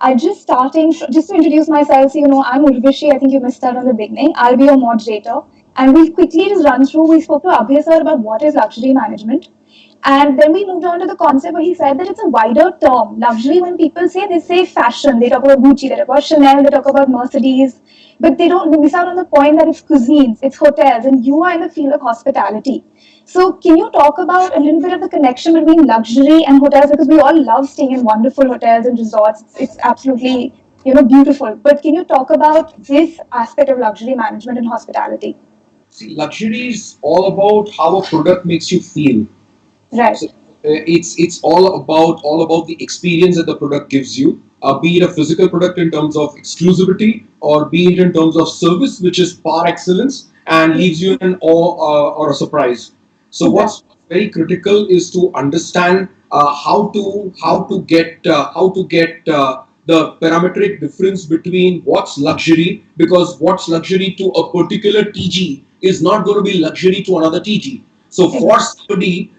I just starting, just to introduce myself, so I'm Urvashi. I think you missed that on the beginning. I'll be your moderator. And we'll quickly just run through. We spoke to Abhay sir about what is luxury management. And then we moved on to the concept where he said that it's a wider term. Luxury, when people they say fashion. They talk about Gucci, they talk about Chanel, they talk about Mercedes. But they don't miss out on the point that it's cuisines, it's hotels, and you are in the field of hospitality. So, can you talk about a little bit of the connection between luxury and hotels? Because we all love staying in wonderful hotels and resorts. It's absolutely, beautiful. But can you talk about this aspect of luxury management and hospitality? See, luxury is all about how a product makes you feel. Right. So it's all about the experience that the product gives you, be it a physical product in terms of exclusivity, or be it in terms of service, which is par excellence and leaves you in awe or a surprise. So Right. what's very critical is to understand how to get the parametric difference between what's luxury, because what's luxury to a particular TG is not going to be luxury to another TG. So for Exactly. somebody,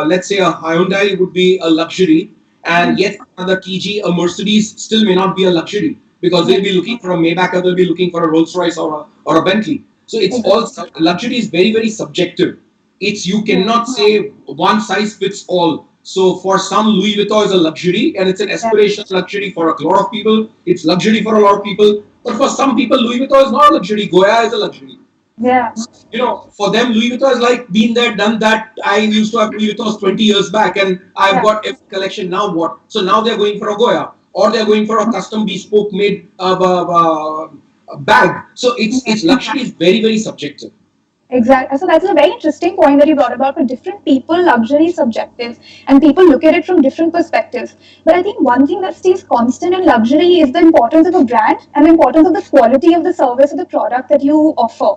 let's say a Hyundai would be a luxury, and yet another TG, a Mercedes, still may not be a luxury, because they'll be looking for a Maybach, or they'll be looking for a Rolls Royce or a Bentley. So it's all Exactly. luxury is very very subjective. It's you cannot say one size fits all. So for some, Louis Vuitton is a luxury, and it's an Yeah. aspirational luxury for a lot of people. It's luxury for a lot of people, but for some people, Louis Vuitton is not a luxury. Goya is a luxury. Yeah. For them, Louis Vuitton is like been there, done that. I used to have Louis Vuittons 20 years back, and I've Yeah. got every collection. Now what? So now they're going for a Goya, or they're going for a custom bespoke made bag. So it's luxury is very very subjective. Exactly. So that's a very interesting point that you brought about. For different people, luxury is subjective, and people look at it from different perspectives. But I think one thing that stays constant in luxury is the importance of a brand and the importance of the quality of the service or the product that you offer.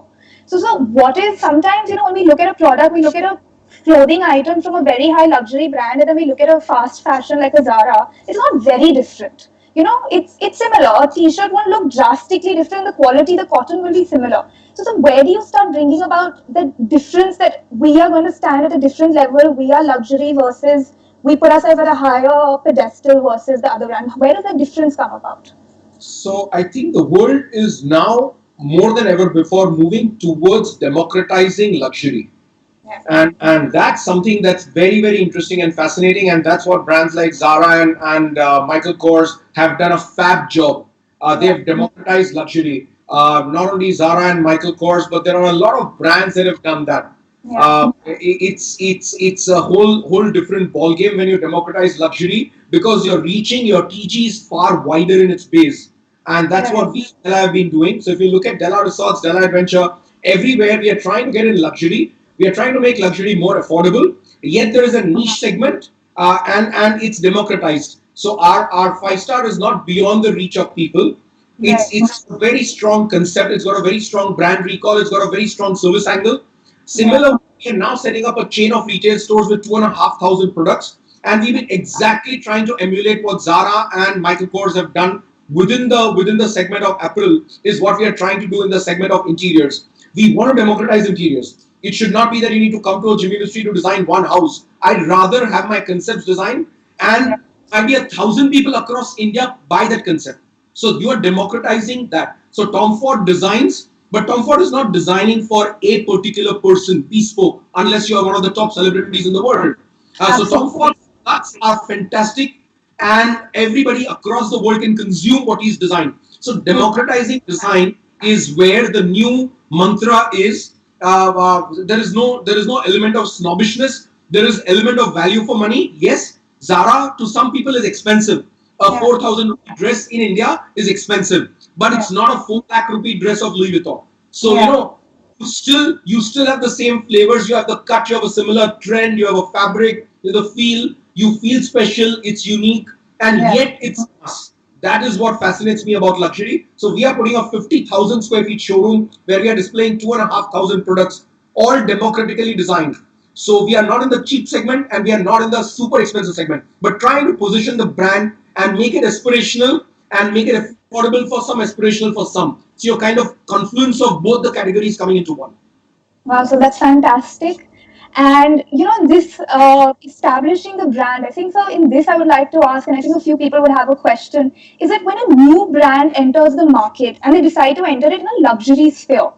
So what is sometimes, when we look at a product, we look at a clothing item from a very high luxury brand, and then we look at a fast fashion like a Zara. It's not very different. It's similar. A t-shirt won't look drastically different. The quality, the cotton will be similar. So where do you start bringing about the difference that we are going to stand at a different level? We are luxury versus we put ourselves at a higher pedestal versus the other brand. Where does that difference come about? So I think the world is now more than ever before moving towards democratizing luxury. Yeah. And that's something that's very very interesting and fascinating, and that's what brands like Zara and Michael Kors have done a fab job. They Yeah. have democratized luxury. Not only Zara and Michael Kors, but there are a lot of brands that have done that. Yeah. It's a whole different ball game when you democratize luxury, because you're reaching your TGs far wider in its base, and that's Right. what we Della have been doing. So if you look at Della Resorts, Della Adventure, everywhere we are trying to get in luxury. We are trying to make luxury more affordable. Yet there is a niche segment, and it's democratized. So our 5 star is not beyond the reach of people. It's Right. it's a very strong concept. It's got a very strong brand recall. It's got a very strong service angle. Yeah. Similar, we are now setting up a chain of retail stores with 2,500 products, and we've been exactly trying to emulate what Zara and Michael Kors have done within the segment of apparel. Is what we are trying to do in the segment of interiors. We want to democratize interiors. It should not be that you need to come to a gym industry to design one house. I'd rather have my concepts designed, Yeah. and maybe 1,000 people across India buy that concept. So you are democratizing that. So Tom Ford designs, but Tom Ford is not designing for a particular person, bespoke, unless you are one of the top celebrities in the world. So Tom Ford Absolutely. products are fantastic, and everybody across the world can consume what he's designed. So democratizing design is where the new mantra is. There is no element of snobbishness. There is element of value for money. Yes, Zara to some people is expensive. A Yeah. 4,000 rupee dress in India is expensive, but Yeah. it's not a 4 lakh rupee dress of Louis Vuitton. So Yeah. you still have the same flavors. You have the cut. You have a similar trend. You have a fabric. You have the feel. You feel special. It's unique, and Yeah. yet it's us. That is what fascinates me about luxury. So we are putting a 50,000 square feet showroom where we are displaying 2,500 products, all democratically designed. So we are not in the cheap segment, and we are not in the super expensive segment, but trying to position the brand and make it aspirational and make it affordable for some, aspirational for some. So your kind of confluence of both the categories coming into one. Wow, so that's fantastic. And this establishing the brand, I think so. In this, I would like to ask, and I think a few people would have a question: is that when a new brand enters the market and they decide to enter it in a luxury sphere,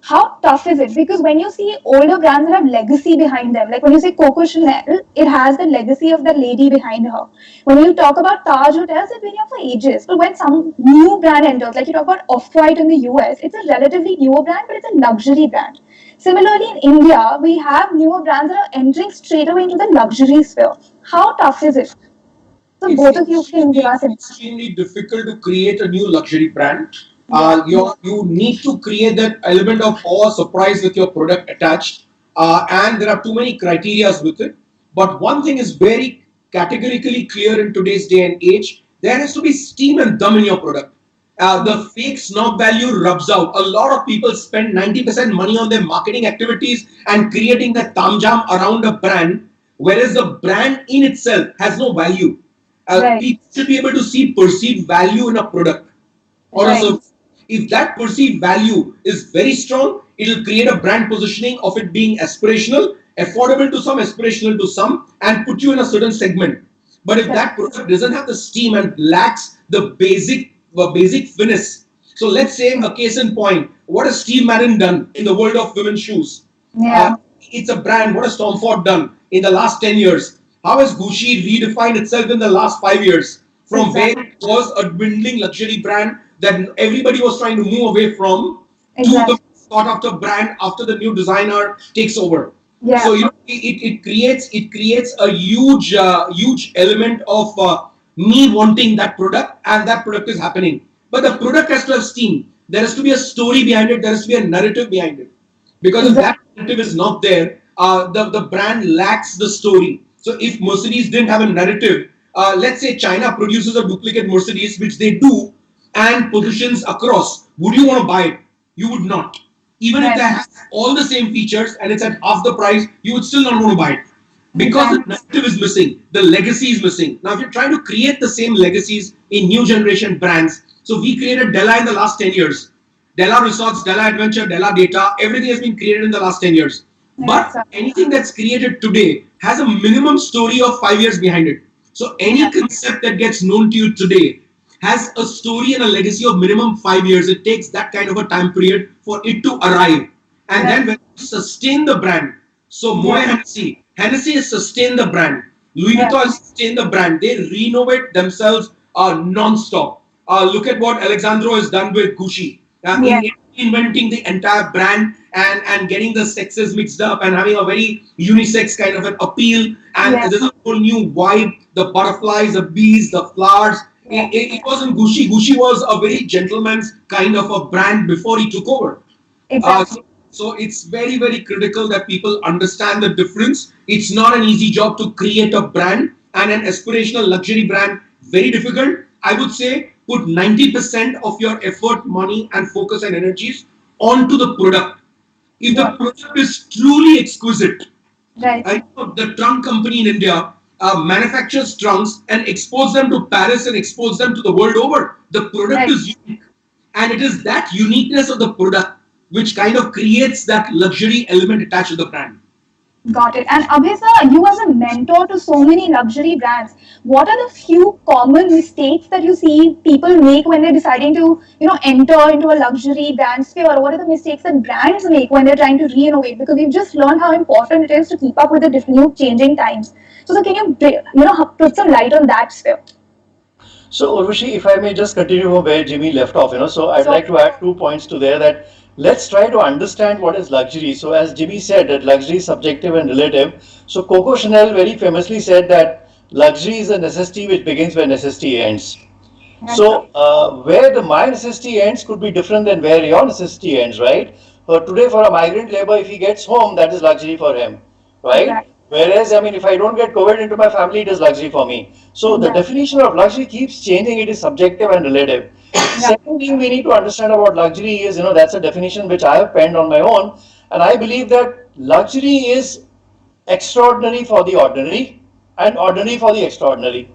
how tough is it? Because when you see older brands that have legacy behind them, like when you say Coco Chanel, it has the legacy of the lady behind her. When you talk about Taj Hotels, it's been here for ages. But when some new brand enters, like you talk about Off-White in the US, it's a relatively newer brand, but it's a luxury brand. Similarly, in India, we have newer brands that are entering straight away into the luxury sphere. How tough is it? So It's both of you can give us insight. extremely difficult to create a new luxury brand. Yeah. You need to create that element of awe, surprise with your product attached, and there are too many criterias with it. But one thing is very categorically clear in today's day and age: there has to be steam and dum in your product. The fake snob value rubs out. A lot of people spend 90% money on their marketing activities and creating the tamjam around a brand, whereas the brand in itself has no value. Right. People should be able to see perceived value in a product or a Right. service. If that perceived value is very strong, it will create a brand positioning of it being aspirational, affordable to some, aspirational to some, and put you in a certain segment. But if that product doesn't have the steam and lacks the basic finesse, so let's say a case in point, what has Steve Madden done in the world of women's shoes? Yeah. It's a brand. What has Tom Ford done in the last 10 years? How has Gucci redefined itself in the last 5 years? From where Exactly. it was a dwindling luxury brand that everybody was trying to move away from to the Exactly. sought after brand after the new designer takes over. Yeah. So it creates a huge element of me wanting that product, and that product is happening. But the product has to have steam. There has to be a story behind it. There has to be a narrative behind it. Because if that Exactly. narrative is not there, the brand lacks the story. So if Mercedes didn't have a narrative, let's say China produces a duplicate Mercedes, which they do, and positions across, would you want to buy it? You would not. Even if they Right. have all the same features and it's at half the price, you would still not want to buy it. Because the Exactly. narrative is missing, the legacy is missing. Now, if you're trying to create the same legacies in new generation brands, so we created Della in the last 10 years. Della Resorts, Della Adventure, Della Data, everything has been created in the last 10 years. But Exactly. anything that's created today has a minimum story of 5 years behind it. So any Yeah. concept that gets known to you today has a story and a legacy of minimum 5 years. It takes that kind of a time period for it to arrive. And Right. then when you sustain the brand, so Moet Yeah. Hennessy has sustained the brand. Louis Yeah. Vuitton has sustained the brand. They renovate themselves non-stop. Look at what Alexandro has done with Gucci. Yeah. In inventing the entire brand and getting the sexes mixed up and having a very unisex kind of an appeal. And Yeah. there's a whole new vibe, the butterflies, the bees, the flowers. Yeah. It wasn't Gucci. Gucci was a very gentleman's kind of a brand before he took over. Uh, Exactly. so, so it's very, very critical that people understand the difference. It's not an easy job to create a brand and an aspirational luxury brand. Very difficult. I would say put 90% of your effort, money, and focus and energies onto the product. If the Yeah. product is truly exquisite, Right. I know the trunk company in India manufactures trunks and exports them to Paris and exports them to the world over. The product Right. is unique, and it is that uniqueness of the product which kind of creates that luxury element attached to the brand. Got it. And Abhay sir, you as a mentor to so many luxury brands, what are the few common mistakes that you see people make when they're deciding to, enter into a luxury brand sphere? Or what are the mistakes that brands make when they're trying to re-innovate? Because we've just learned how important it is to keep up with the new changing times. So can you, put some light on that sphere? So, Urvashi, if I may just continue from where Jimmy left off, so I'd So, like to add 2 points to there that let's try to understand what is luxury. So, as Jimmy said, that luxury is subjective and relative. So, Coco Chanel very famously said that luxury is a necessity which begins where necessity ends. right. So, where the my necessity ends could be different than where your necessity ends, right? Today, for a migrant labor, if he gets home, that is luxury for him, right? Exactly. Whereas, I mean, if I don't get COVID into my family, it is luxury for me. So, the Exactly. definition of luxury keeps changing, it is subjective and relative. Yeah. Second thing we need to understand about luxury is, that's a definition which I have penned on my own, and I believe that luxury is extraordinary for the ordinary and ordinary for the extraordinary.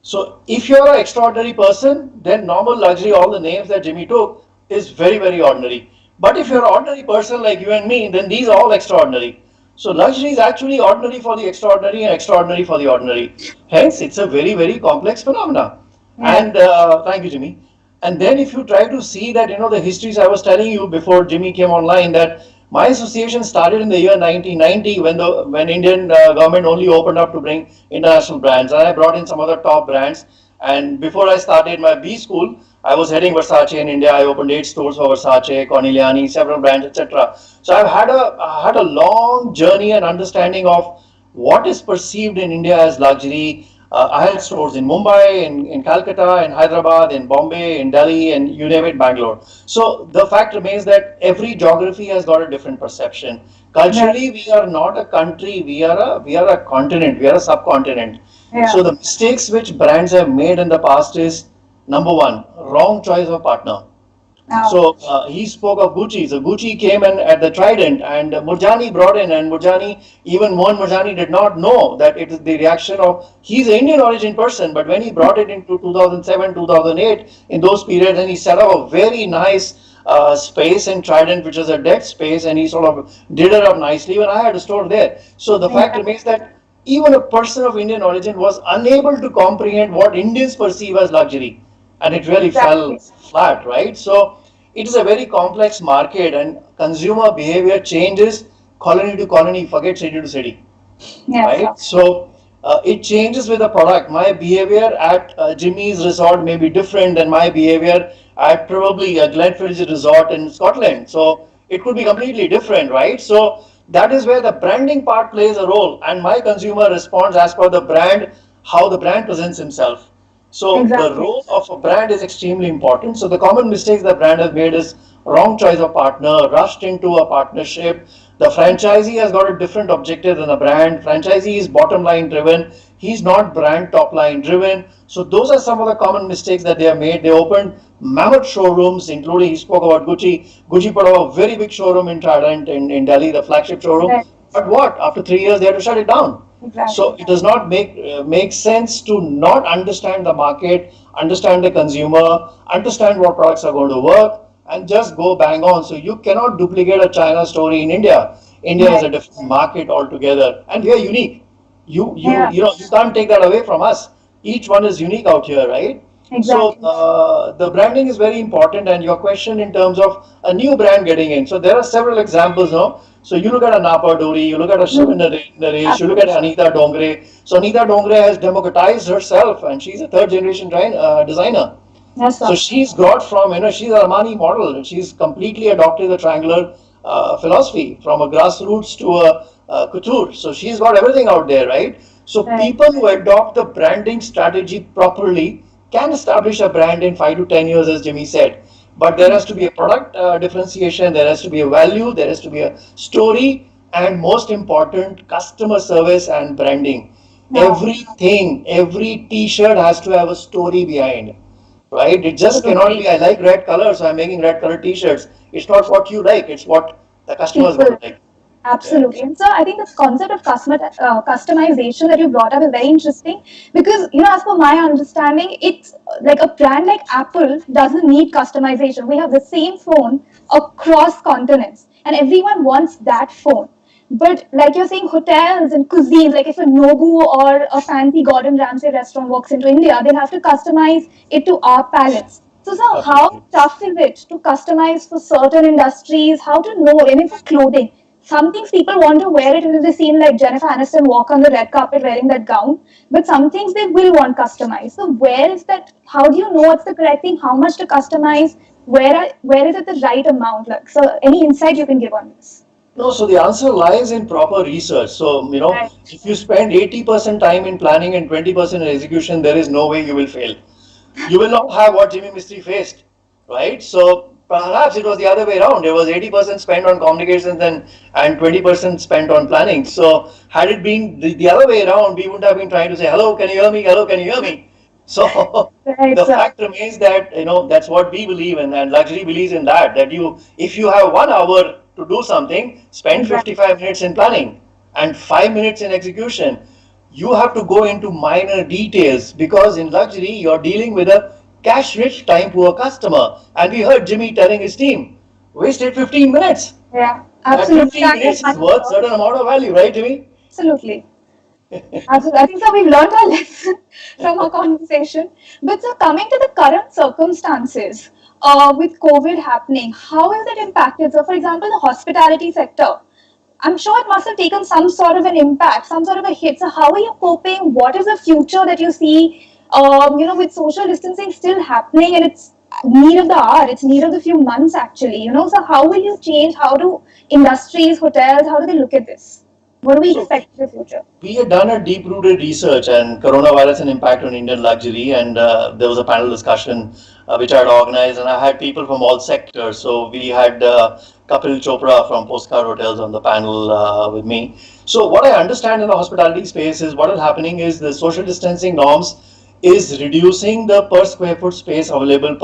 So if you're an extraordinary person, then normal luxury, all the names that Jimmy took, is very, very ordinary. But if you're an ordinary person like you and me, then these are all extraordinary. So luxury is actually ordinary for the extraordinary and extraordinary for the ordinary. Hence, it's a very, very complex phenomena. Yeah. And thank you, Jimmy. And then if you try to see that, the histories I was telling you before Jimmy came online, that my association started in the year 1990 when Indian government only opened up to bring international brands. And I brought in some other top brands. And before I started my B school, I was heading Versace in India. I opened 8 stores for Versace, Corneliani, several brands, etc. So I had a long journey and understanding of what is perceived in India as luxury. I had stores in Mumbai, in Calcutta, in Hyderabad, in Bombay, in Delhi, and you name it, Bangalore. So the fact remains that every geography has got a different perception. Culturally, we are not a country; we are a continent, we are a subcontinent. Yeah. So the mistakes which brands have made in the past is number one, wrong choice of partner. Now, So he spoke of Gucci. So Gucci came in at the Trident, and Murjani brought in, and Murjani, even Mohan Murjani did not know that it is the reaction of, he's an Indian origin person, but when he brought it into 2007, 2008, in those periods, and he set up a very nice space in Trident, which is a dead space, and he sort of did it up nicely when I had a store there. So the fact yeah. remains that even a person of Indian origin was unable to comprehend what Indians perceive as luxury, and it really fell Exactly. flat, right? So it is a very complex market, and consumer behavior changes colony to colony, forget city to city, Yes. right? So it changes with the product. My behavior at Jimmy's resort may be different than my behavior at probably a Glenfiddich resort in Scotland. So it could be completely different, right? So that is where the branding part plays a role, and my consumer responds as per the brand, how the brand presents himself. So the Exactly. role of a brand is extremely important. So the common mistakes the brand has made is wrong choice of partner, rushed into a partnership. The franchisee has got a different objective than the brand. Franchisee is bottom line driven. He's not brand top line driven. So those are some of the common mistakes that they have made. They opened mammoth showrooms, including, he spoke about Gucci. Gucci put up a very big showroom in Trident in Delhi, the flagship showroom. Right. But what? After 3 years, they had to shut it down. So Exactly. it does not make sense to not understand the market, understand the consumer, understand what products are going to work, and just go bang on. So you cannot duplicate a China story in India. India is Right. a different market altogether, and we are unique. Yeah. You can't take that away from us. Each one is unique out here, right? So Exactly. the branding is very important, and your question in terms of a new brand getting in. So there are several examples now. So you look at a Napa Dori, you look at a Shiv Mm. Naresh, you look at Absolutely. Anita Dongre. So Anita Dongre has democratized herself, and she's a third generation designer. Yes, So sir. she's got from, she's an Armani model. She's completely adopted the triangular philosophy from a grassroots to a couture. So she's got everything out there, right? So Right. people who adopt the branding strategy properly can establish a brand in 5 to 10 years, as Jimmy said. But there has to be a product differentiation, there has to be a value, there has to be a story, and most important, customer service and branding. Now, Every t-shirt has to have a story behind, right? It just cannot absolutely. be, I like red color, so I'm making red color t-shirts. It's not what you like, it's what the customer is going People. to like. Yeah. Absolutely. And so I think this concept of customization that you brought up is very interesting because, as per my understanding, it's like a brand like Apple doesn't need customization. We have the same phone across continents and everyone wants that phone. But like you're saying, hotels and cuisines, like if a Nobu or a fancy Gordon Ramsay restaurant walks into India, they'll have to customize it to our palates. So how Absolutely. tough is it to customize for certain industries? How to know, even for clothing? Some things people want to wear it if they seen like Jennifer Aniston walk on the red carpet wearing that gown, but some things they will want customized. So where is that? How do you know what's the correct thing? How much to customize? Where is it the right amount? Like, so any insight you can give on this? No, so the answer lies in proper research. So, Right. if you spend 80% time in planning and 20% in execution, there is no way you will fail. You will not have what Jimmy Mistry faced, right? So perhaps it was the other way around. There was 80% spent on communications and 20% spent on planning. So had it been the other way around, we wouldn't have been trying to say, hello, can you hear me? Hello, can you hear me? So Right, the sir. fact remains that, that's what we believe in, and luxury believes in that if you have 1 hour to do something, spend Exactly. 55 minutes in planning and 5 minutes in execution. You have to go into minor details because in luxury, you're dealing with a cash rich, time poor customer. And we heard Jimmy telling his team, wasted 15 minutes. Yeah. That Absolutely. 15 minutes is worth certain amount of value, right, Jimmy? Absolutely. Absolutely. I think so. We've learned our lesson from our conversation. But so coming to the current circumstances, with COVID happening, how has it impacted? So, for example, the hospitality sector. I'm sure it must have taken some sort of an impact, some sort of a hit. So, how are you coping? What is the future that you see? With social distancing still happening, and it's need of the hour. It's need of the few months actually. So how will you change? How do industries, hotels, how do they look at this? What do we So expect in the future? we had done a deep-rooted research and coronavirus and impact on Indian luxury, and there was a panel discussion which I had organized, and I had people from all sectors. So we had Kapil Chopra from Postcard Hotels on the panel with me. So what I understand in the hospitality space is what is happening is the social distancing norms is reducing the per square foot space available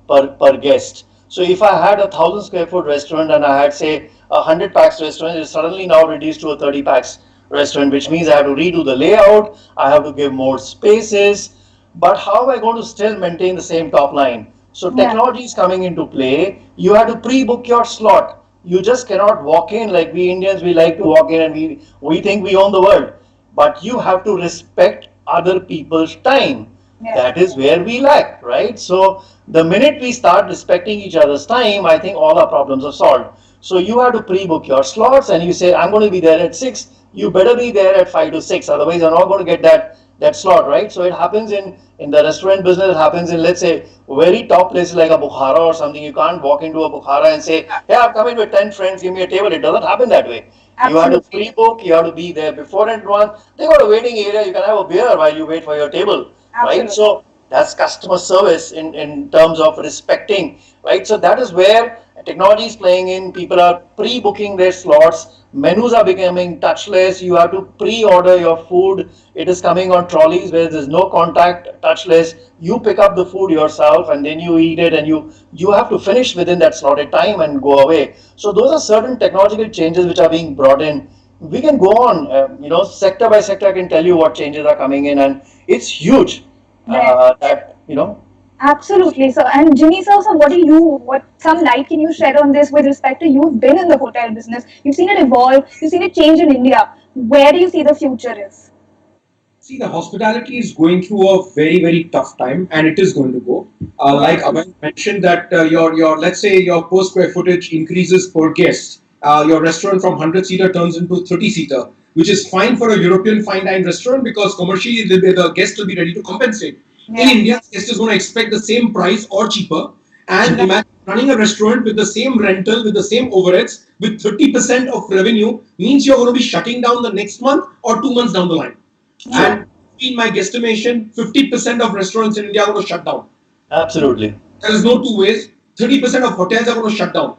per guest. So if I had a 1,000 square foot restaurant and I had say 100 packs restaurant, it's suddenly now reduced to a 30 packs restaurant, which means I have to redo the layout, I have to give more spaces. But how am I going to still maintain the same top line? So Yeah, technology is coming into play. You have to pre-book your slot. You just cannot walk in like we Indians. We like to walk in and we think we own the world. But you have to respect other people's time. yeah, That is where we lack, right? So the minute we start respecting each other's time, I think all our problems are solved. So you have to pre-book your slots and you say, I'm going to be there at 6. You better be there at 5 to 6. Otherwise, you're not going to get that slot, right? So it happens in the restaurant business. It happens in, let's say, very top places like a Bukhara or something. You can't walk into a Bukhara and say, hey, I've come in with 10 friends, give me a table. It doesn't happen that way. You have to absolutely. pre-book, you have to be there before and advance. They got a waiting area. You can have a beer while you wait for your table, right? Absolutely. So that's customer service in terms of respecting, right? So that is where technology is playing in. People are pre-booking their slots. Menus are becoming touchless. You have to pre-order your food. It is coming on trolleys where there's no contact, touchless. You pick up the food yourself and then you eat it, and you have to finish within that slotted time and go away. So those are certain technological changes which are being brought in. We can go on, sector by sector. I can tell you what changes are coming in, and it's huge. Right. That Absolutely. So, and Jimmy sir, so what some light can you shed on this with respect to you've been in the hotel business, you've seen it evolve, you've seen it change in India. Where do you see the future is? See, the hospitality is going through a very, very tough time, and it is going to go. Like Abhay mentioned, that your let's say your per square footage increases per guest. Your restaurant from 100-seater turns into 30-seater, which is fine for a European fine dine restaurant because commercially the guest will be ready to compensate. In Yeah. India, guest is going to expect the same price or cheaper. And Yeah. imagine running a restaurant with the same rental, with the same overheads, with 30% of revenue means you're going to be shutting down the next month or 2 months down the line. Yeah. And in my guesstimation, 50% of restaurants in India are going to shut down. absolutely. There is no two ways. 30% of hotels are going to shut down,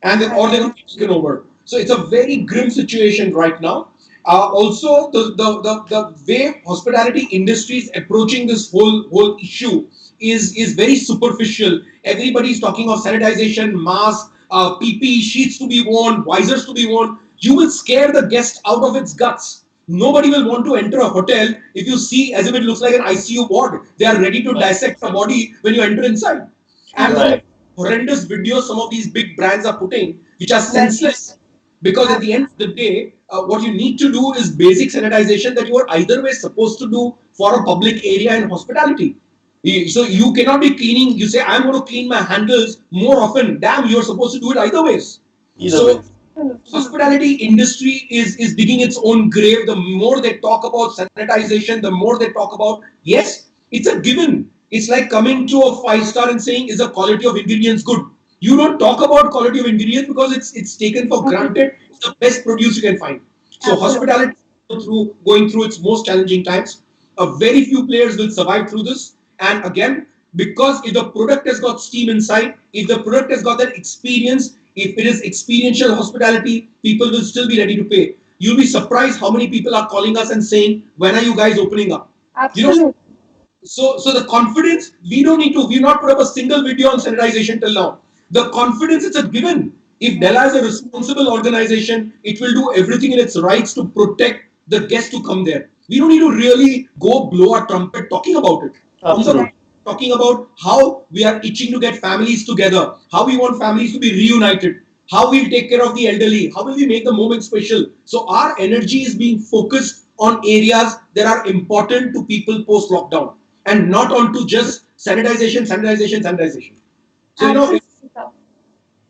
and then or they're going to be taken over. So it's a very grim situation right now. Also, the way hospitality industry is approaching this whole issue is very superficial. Everybody's talking of sanitization, masks, PPE sheets to be worn, visors to be worn. You will scare the guest out of its guts. Nobody will want to enter a hotel if you see as if it looks like an ICU ward. They are ready to dissect a body when you enter inside. And look Absolutely. at horrendous videos some of these big brands are putting, which are Well, senseless. Because at the end of the day, what you need to do is basic sanitization that you are either way supposed to do for a public area and hospitality. So you cannot be cleaning. You say I'm going to clean my handles more often. Damn, you're supposed to do it either ways. Either way. So hospitality industry is digging its own grave. The more they talk about sanitization, the more they talk about, yes, it's a given. It's like coming to a 5 star and saying, is the quality of ingredients good? You don't talk about quality of ingredients because it's taken for granted. It's the best produce you can find. So absolutely. hospitality is going through its most challenging times. A very few players will survive through this. And again, because if the product has got steam inside, if the product has got that experience, if it is experiential hospitality, people will still be ready to pay. You'll be surprised how many people are calling us and saying, when are you guys opening up? You know, Absolutely. so the confidence, we don't need to, we've not put up a single video on sanitization till now. The confidence is a given. If Della is a responsible organization, it will do everything in its rights to protect the guests to come there. We don't need to really go blow our trumpet talking about it. Absolutely. Talking about how we are itching to get families together, how we want families to be reunited, how we'll take care of the elderly, how will we make the moment special. So our energy is being focused on areas that are important to people post lockdown, and not onto just sanitization, sanitization, sanitization. So Absolutely, sir.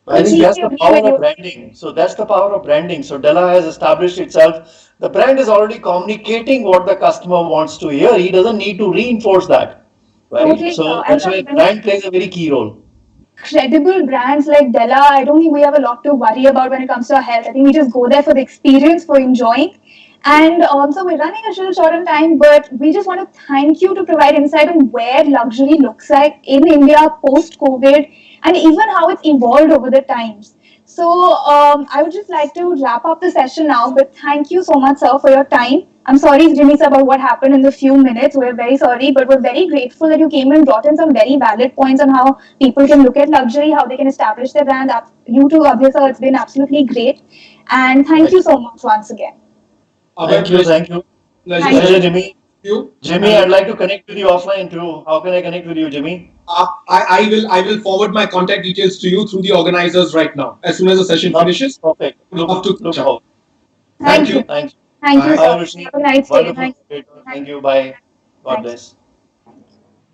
I think that's Completely the agree power with you. of branding. So that's the power of branding. So Della has established itself. The brand is already communicating what the customer wants to hear. He doesn't need to reinforce that, right? Totally, sir. So And that's sir, why when brand plays a very key role. credible brands like Della, I don't think we have a lot to worry about when it comes to our health. I think we just go there for the experience, for enjoying. And so we're running a little short on time, but we just want to thank you to provide insight on where luxury looks like in India post COVID and even how it's evolved over the times. So I would just like to wrap up the session now, but thank you so much, sir, for your time. I'm sorry, Jimmy, sir, about what happened in the few minutes. We're very sorry, but we're very grateful that you came and brought in some very valid points on how people can look at luxury, how they can establish their brand. You too, Abhay, sir, it's been absolutely great. And thank you so much once again. Thank you, thank you. Pleasure, Thank Pleasure, you. Jimmy. you. Jimmy, I'd like to connect with you offline too. How can I connect with you, Jimmy? I will forward my contact details to you through the organizers right now. As soon as the session finishes, Perfect. would love to Look catch up. forward. Thank Thank you. you. Thank you. Thank you, Bye. Bye, sir. Rishi. Have a nice day. Wonderful. Thank you. Thank you. Bye. God Thank you. bless.